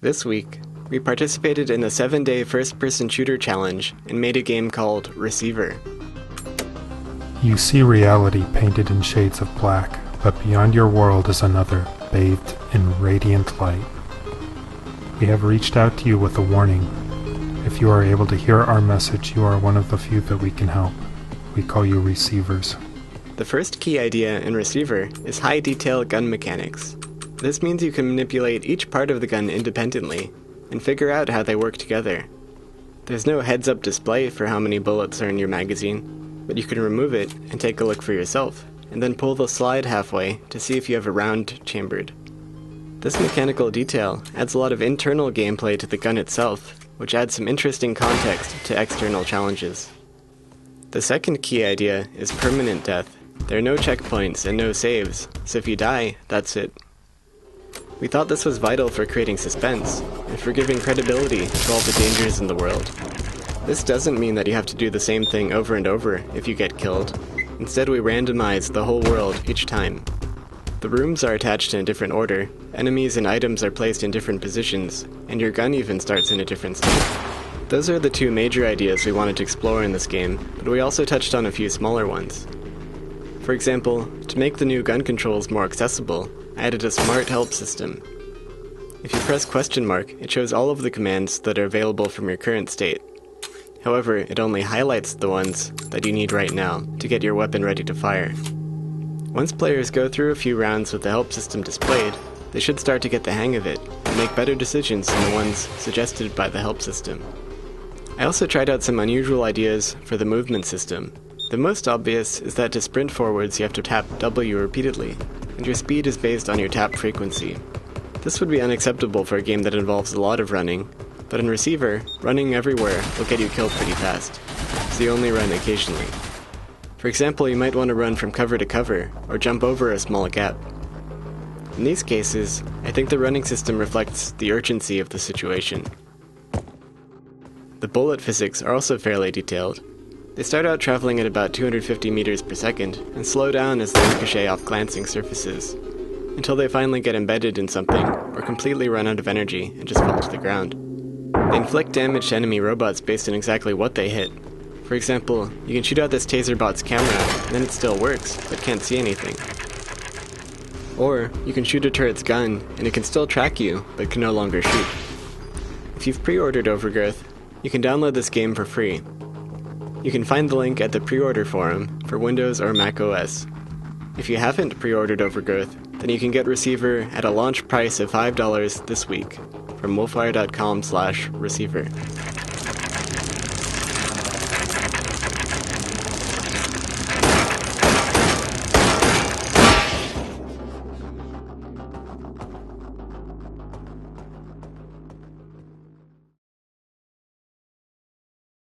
This week, we participated in the 7-day first-person shooter challenge and made a game called Receiver. You see reality painted in shades of black, but beyond your world is another, bathed in radiant light. We have reached out to you with a warning. If you are able to hear our message, you are one of the few that we can help. We call you receivers. The first key idea in Receiver is high-detail gun mechanics. This means you can manipulate each part of the gun independently and figure out how they work together. There's no heads-up display for how many bullets are in your magazine, but you can remove it and take a look for yourself, and then pull the slide halfway to see if you have a round chambered. This mechanical detail adds a lot of internal gameplay to the gun itself, which adds some interesting context to external challenges. The second key idea is permanent death. There are no checkpoints and no saves, so if you die, that's it. We thought this was vital for creating suspense, and for giving credibility to all the dangers in the world. This doesn't mean that you have to do the same thing over and over if you get killed. Instead, we randomize the whole world each time. The rooms are attached in a different order, enemies and items are placed in different positions, and your gun even starts in a different state. Those are the two major ideas we wanted to explore in this game, but we also touched on a few smaller ones. For example, to make the new gun controls more accessible, I added a smart help system. If you press question mark, it shows all of the commands that are available from your current state. However, it only highlights the ones that you need right now to get your weapon ready to fire. Once players go through a few rounds with the help system displayed, they should start to get the hang of it and make better decisions than the ones suggested by the help system. I also tried out some unusual ideas for the movement system. The most obvious is that to sprint forwards you have to tap W repeatedly, and your speed is based on your tap frequency. This would be unacceptable for a game that involves a lot of running, but in Receiver, running everywhere will get you killed pretty fast, so you only run occasionally. For example, you might want to run from cover to cover, or jump over a small gap. In these cases, I think the running system reflects the urgency of the situation. The bullet physics are also fairly detailed. They start out traveling at about 250 meters per second, and slow down as they ricochet off glancing surfaces, until they finally get embedded in something, or completely run out of energy and just fall to the ground. They inflict damage to enemy robots based on exactly what they hit. For example, you can shoot out this taser bot's camera, and then it still works, but can't see anything. Or, you can shoot a turret's gun, and it can still track you, but can no longer shoot. If you've pre-ordered Overgrowth, you can download this game for free. You can find the link at the pre-order forum for Windows or Mac OS. If you haven't pre-ordered Overgrowth, then you can get Receiver at a launch price of $5 this week from wolfire.com/receiver.